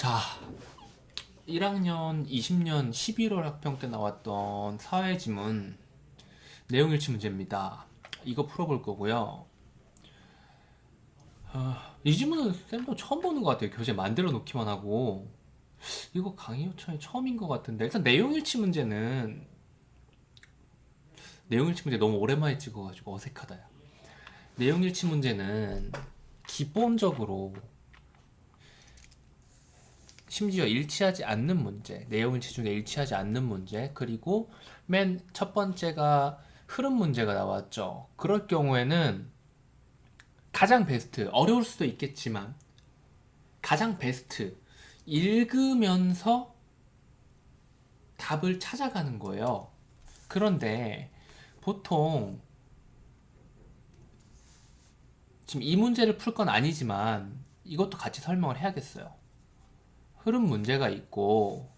자, 1학년 20년 11월 학평 때 나왔던 사회지문 내용일치 문제입니다. 이거 풀어볼 거고요. 이 지문은 쌤도 처음 보는 것 같아요. 교재 만들어 놓기만 하고. 이거 강의 요청이 처음인 것 같은데. 일단 내용일치 문제 너무 오랜만에 찍어가지고 어색하다. 내용일치 문제는 기본적으로 심지어 일치하지 않는 문제, 내용일치 중에 일치하지 않는 문제, 그리고 맨 첫 번째가 흐름 문제가 나왔죠. 그럴 경우에는 가장 베스트, 어려울 수도 있겠지만 가장 베스트, 읽으면서 답을 찾아가는 거예요. 그런데 보통 지금 이 문제를 풀 건 아니지만 이것도 같이 설명을 해야겠어요. 흐름 문제가 있고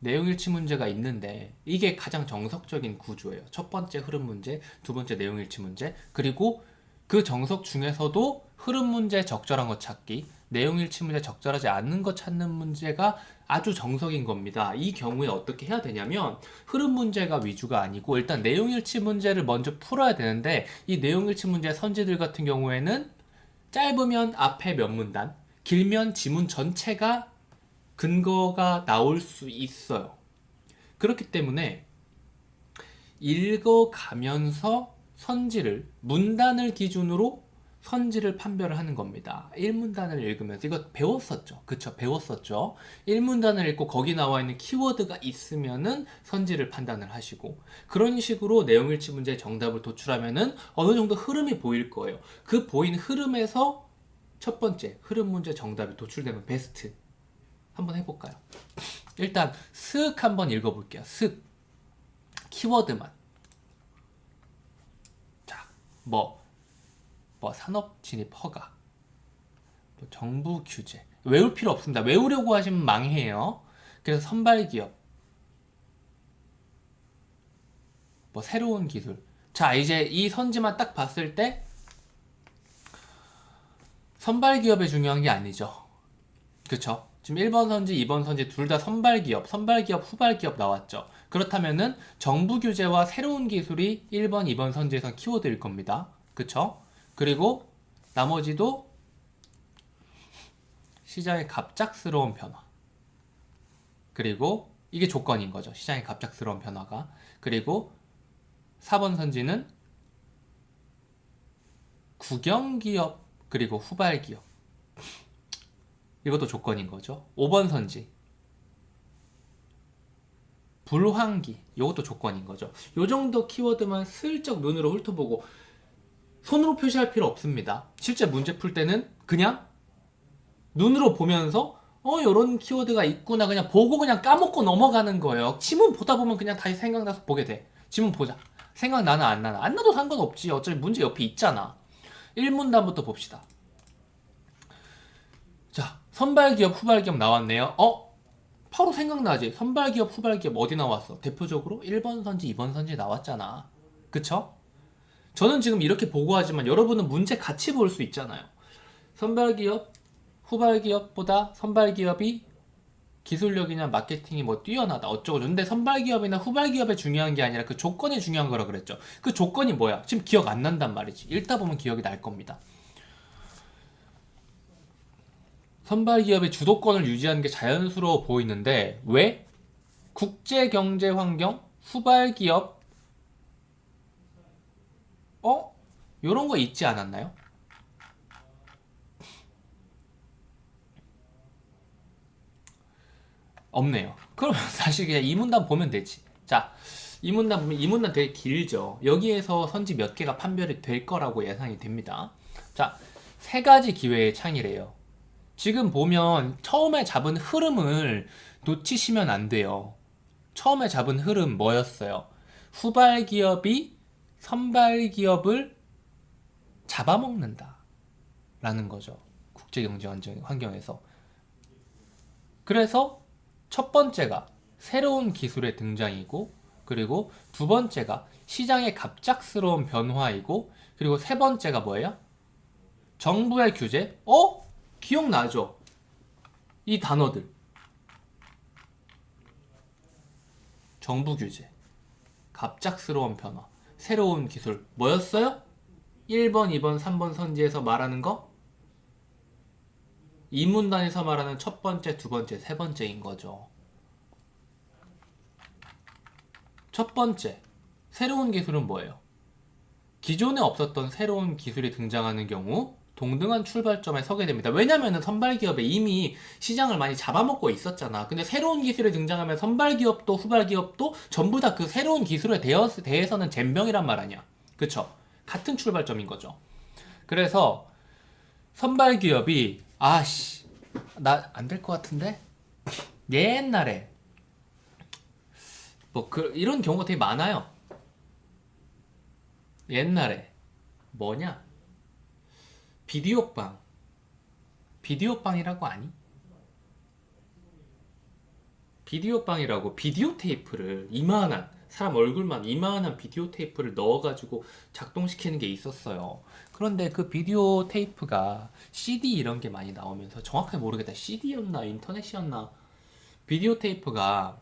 내용일치 문제가 있는데 이게 가장 정석적인 구조예요. 첫 번째 흐름 문제, 두 번째 내용일치 문제, 그리고 그 정석 중에서도 흐름 문제 적절한 것 찾기, 내용일치 문제 적절하지 않는 것 찾는 문제가 아주 정석인 겁니다. 이 경우에 어떻게 해야 되냐면 흐름 문제가 위주가 아니고 일단 내용일치 문제를 먼저 풀어야 되는데 이 내용일치 문제 선지들 같은 경우에는 짧으면 앞에 몇 문단, 길면 지문 전체가 근거가 나올 수 있어요. 그렇기 때문에 읽어가면서 문단을 기준으로 선지를 판별을 하는 겁니다. 1문단을 읽으면서, 이거 배웠었죠? 그쵸? 배웠었죠? 1문단을 읽고 거기 나와 있는 키워드가 있으면은 선지를 판단을 하시고, 그런 식으로 내용일치 문제의 정답을 도출하면은 어느 정도 흐름이 보일 거예요. 그 보인 흐름에서 첫 번째 흐름 문제 정답이 도출되면 베스트. 한번 해볼까요? 일단 슥 한번 읽어볼게요. 슥 키워드만. 자, 산업 진입 허가, 정부 규제. 외울 필요 없습니다. 외우려고 하시면 망해요. 그래서 선발 기업, 새로운 기술. 자, 이제 이 선지만 딱 봤을 때 선발 기업이 중요한 게 아니죠. 그쵸? 지금 1번 선지, 2번 선지 둘 다 선발기업, 후발기업 나왔죠. 그렇다면은 정부 규제와 새로운 기술이 1번, 2번 선지에선 키워드일 겁니다. 그쵸? 그리고 나머지도 시장의 갑작스러운 변화. 그리고 이게 조건인 거죠. 시장의 갑작스러운 변화가. 그리고 4번 선지는 국영기업, 그리고 후발기업. 이것도 조건인 거죠. 5번 선지, 불황기, 이것도 조건인 거죠. 요 정도 키워드만 슬쩍 눈으로 훑어보고 손으로 표시할 필요 없습니다. 실제 문제 풀 때는 그냥 눈으로 보면서 요런 키워드가 있구나 그냥 보고 그냥 까먹고 넘어가는 거예요. 지문 보다 보면 그냥 다시 생각나서 보게 돼. 지문 보자. 생각나나 안 나나. 안 나도 상관없지. 어차피 문제 옆에 있잖아. 1문단부터 봅시다. 자, 선발기업, 후발기업 나왔네요. 바로 생각나지? 선발기업, 후발기업 어디 나왔어? 대표적으로 1번 선지, 2번 선지 나왔잖아. 그쵸? 저는 지금 이렇게 보고하지만 여러분은 문제 같이 볼 수 있잖아요. 선발기업, 후발기업보다 선발기업이 기술력이나 마케팅이 뛰어나다 어쩌고. 근데 선발기업이나 후발기업이 중요한 게 아니라 그 조건이 중요한 거라 그랬죠. 그 조건이 뭐야? 지금 기억 안 난단 말이지. 읽다 보면 기억이 날 겁니다. 선발기업의 주도권을 유지하는 게 자연스러워 보이는데 왜? 국제경제 환경, 후발기업, 요런 거 있지 않았나요? 없네요. 그럼 사실 그냥 이 문단 보면 되지. 자, 이 문단 보면 이 문단 되게 길죠. 여기에서 선지 몇 개가 판별이 될 거라고 예상이 됩니다. 자, 세 가지 기회의 창이래요. 지금 보면 처음에 잡은 흐름을 놓치시면 안 돼요. 처음에 잡은 흐름 뭐였어요? 후발기업이 선발기업을 잡아먹는다 라는 거죠. 국제경제 환경에서. 그래서 첫 번째가 새로운 기술의 등장이고, 그리고 두 번째가 시장의 갑작스러운 변화이고, 그리고 세 번째가 뭐예요? 정부의 규제? 기억나죠? 이 단어들. 정부 규제, 갑작스러운 변화, 새로운 기술. 뭐였어요? 1번, 2번, 3번 선지에서 말하는 거? 이 문단에서 말하는 첫 번째, 두 번째, 세 번째인 거죠. 첫 번째, 새로운 기술은 뭐예요? 기존에 없었던 새로운 기술이 등장하는 경우 동등한 출발점에 서게 됩니다. 왜냐면은 선발기업에 이미 시장을 많이 잡아먹고 있었잖아. 근데 새로운 기술이 등장하면 선발기업도 후발기업도 전부 다 그 새로운 기술에 대해서는 젬병이란 말 아니야. 그쵸? 같은 출발점인 거죠. 그래서 선발기업이 아씨 나 안 될 것 같은데? 옛날에 뭐 이런 경우가 되게 많아요. 옛날에 뭐냐? 비디오빵. 비디오빵이라고 아니? 비디오빵이라고 비디오 테이프를 이만한 사람 얼굴만 이만한 비디오 테이프를 넣어가지고 작동시키는 게 있었어요. 그런데 그 비디오 테이프가 CD 이런 게 많이 나오면서 정확하게 모르겠다. CD였나 인터넷이었나 비디오 테이프가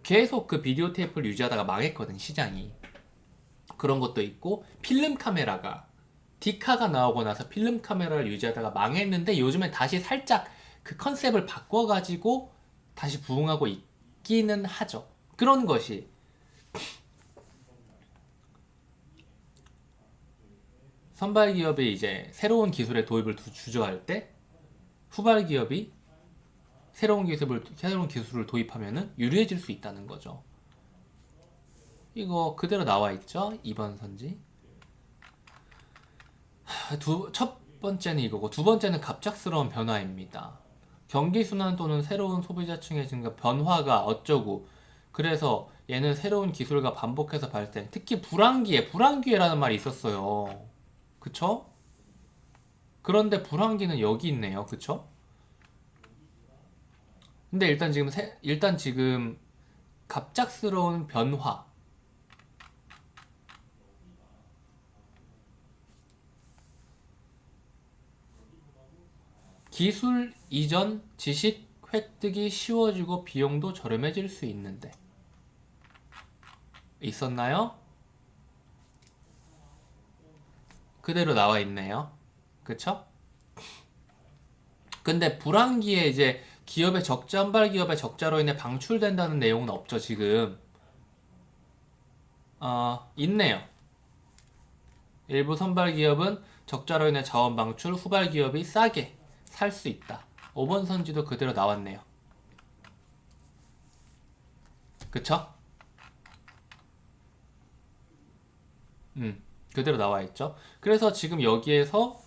계속 그 비디오 테이프를 유지하다가 망했거든 시장이. 그런 것도 있고 필름 카메라가 디카가 나오고 나서 필름 카메라를 유지하다가 망했는데 요즘에 다시 살짝 그 컨셉을 바꿔가지고 다시 부흥하고 있기는 하죠. 그런 것이 선발 기업이 이제 새로운 기술의 도입을 주저할 때 후발 기업이 새로운 기술을 도입하면은 유리해질 수 있다는 거죠. 이거 그대로 나와 있죠? 2번 선지. 첫 번째는 이거고 두 번째는 갑작스러운 변화입니다. 경기 순환 또는 새로운 소비자층의 증가, 변화가 어쩌고. 그래서 얘는 새로운 기술과 반복해서 발생. 특히 불황기회라는 말이 있었어요. 그쵸? 그런데 불황기는 여기 있네요. 그쵸? 근데 일단 지금 갑작스러운 변화. 기술 이전 지식 획득이 쉬워지고 비용도 저렴해질 수 있는데 있었나요? 그대로 나와 있네요. 그쵸? 근데 불황기에 이제 선발 기업의 적자로 인해 방출된다는 내용은 없죠, 지금. 있네요. 일부 선발 기업은 적자로 인해 자원 방출, 후발 기업이 싸게 살 수 있다. 5번 선지도 그대로 나왔네요. 그쵸? 그대로 나와 있죠. 그래서 지금 여기에서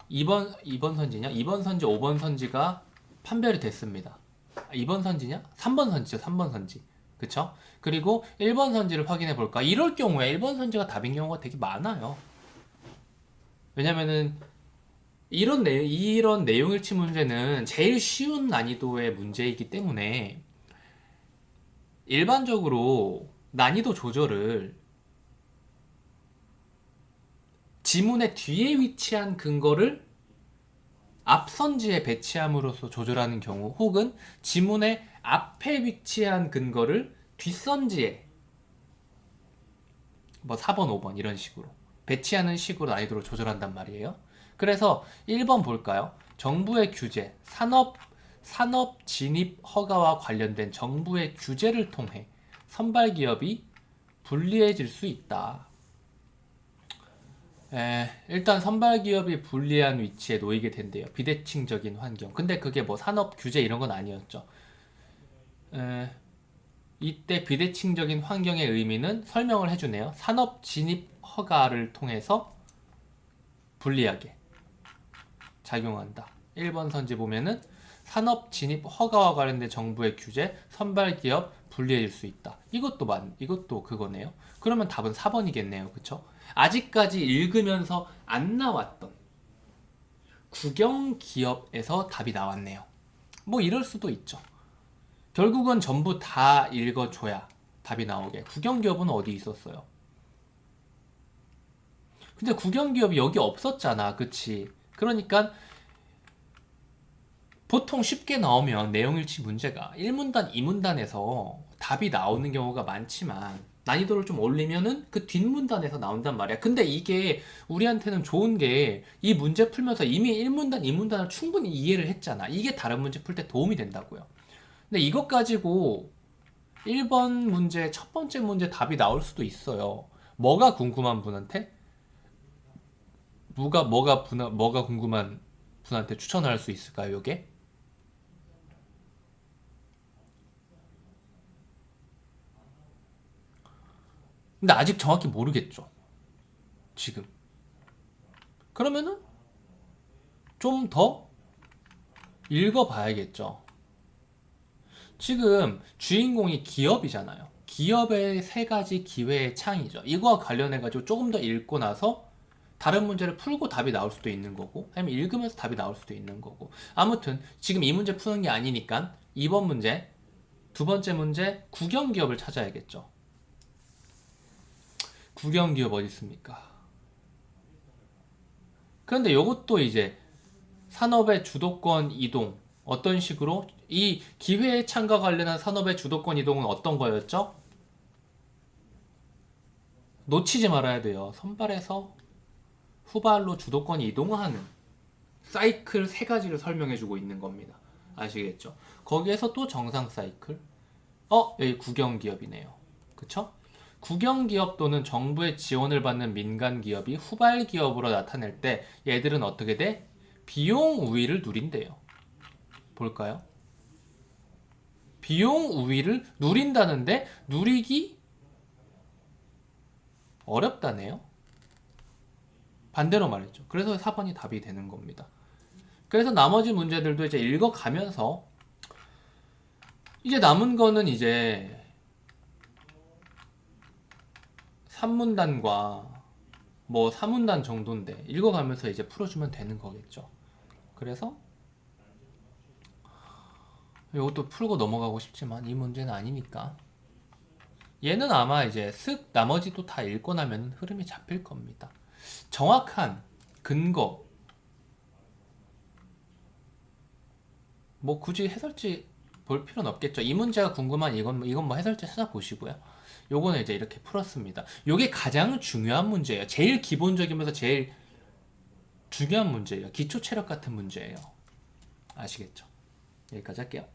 2번 선지냐? 2번 선지, 5번 선지가 판별이 됐습니다. 2번 선지냐? 3번 선지죠. 3번 선지. 그쵸? 그리고 1번 선지를 확인해 볼까? 이럴 경우에 1번 선지가 답인 경우가 되게 많아요. 왜냐면은 이런 내용일치 문제는 제일 쉬운 난이도의 문제이기 때문에 일반적으로 난이도 조절을 지문의 뒤에 위치한 근거를 앞선지에 배치함으로써 조절하는 경우 혹은 지문의 앞에 위치한 근거를 뒷선지에 뭐 4번, 5번 이런 식으로 배치하는 식으로 난이도를 조절한단 말이에요. 그래서 1번 볼까요? 정부의 규제, 산업 진입 허가와 관련된 정부의 규제를 통해 선발 기업이 불리해질 수 있다. 일단 선발 기업이 불리한 위치에 놓이게 된대요. 비대칭적인 환경. 근데 그게 뭐 산업 규제 이런 건 아니었죠. 이때 비대칭적인 환경의 의미는 설명을 해주네요. 산업 진입 허가를 통해서 불리하게 작용한다. 1번 선지 보면은 산업 진입 허가와 관련된 정부의 규제, 선발 기업 불리해질 수 있다. 이것도 그거네요. 그러면 답은 4번이겠네요. 그쵸? 아직까지 읽으면서 안 나왔던 국영 기업에서 답이 나왔네요. 뭐 이럴 수도 있죠. 결국은 전부 다 읽어줘야 답이 나오게. 국영 기업은 어디 있었어요? 근데 국영기업이 여기 없었잖아. 그치? 그러니까 보통 쉽게 나오면 내용일치 문제가 1문단, 2문단에서 답이 나오는 경우가 많지만 난이도를 좀 올리면은 그 뒷문단에서 나온단 말이야. 근데 이게 우리한테는 좋은 게 이 문제 풀면서 이미 1문단, 2문단을 충분히 이해를 했잖아. 이게 다른 문제 풀 때 도움이 된다고요. 근데 이것 가지고 1번 문제, 첫 번째 문제 답이 나올 수도 있어요. 뭐가 궁금한 분한테? 뭐가 궁금한 분한테 추천할 수 있을까요, 요게? 근데 아직 정확히 모르겠죠. 지금. 그러면은 좀 더 읽어봐야겠죠. 지금 주인공이 기업이잖아요. 기업의 세 가지 기회의 창이죠. 이거와 관련해가지고 조금 더 읽고 나서 다른 문제를 풀고 답이 나올 수도 있는 거고, 아니면 읽으면서 답이 나올 수도 있는 거고. 아무튼 지금 이 문제 푸는 게 아니니까 2번 문제, 두 번째 문제, 국영기업을 찾아야겠죠. 국영기업 어디 있습니까? 그런데 이것도 이제 산업의 주도권 이동 어떤 식으로 이 기회의 창과 관련한 산업의 주도권 이동은 어떤 거였죠? 놓치지 말아야 돼요. 선발에서 후발로 주도권이 이동하는 사이클 세 가지를 설명해 주고 있는 겁니다. 아시겠죠? 거기에서 또 정상 사이클. 여기 국영기업이네요. 그쵸? 국영기업 또는 정부의 지원을 받는 민간기업이 후발기업으로 나타낼 때 얘들은 어떻게 돼? 비용 우위를 누린대요. 볼까요? 비용 우위를 누린다는데 누리기 어렵다네요. 반대로 말했죠. 그래서 4번이 답이 되는 겁니다. 그래서 나머지 문제들도 이제 읽어가면서 이제 남은 거는 이제 3문단과 뭐 4문단 정도인데 읽어가면서 이제 풀어주면 되는 거겠죠. 그래서 이것도 풀고 넘어가고 싶지만 이 문제는 아니니까 얘는 아마 이제 쓱 나머지도 다 읽고 나면 흐름이 잡힐 겁니다. 정확한 근거 뭐 굳이 해설지 볼 필요는 없겠죠. 이 문제가 궁금한 이건 뭐 해설지 찾아보시고요. 요거는 이제 이렇게 풀었습니다. 요게 가장 중요한 문제예요. 제일 기본적이면서 제일 중요한 문제예요. 기초 체력 같은 문제예요. 아시겠죠? 여기까지 할게요.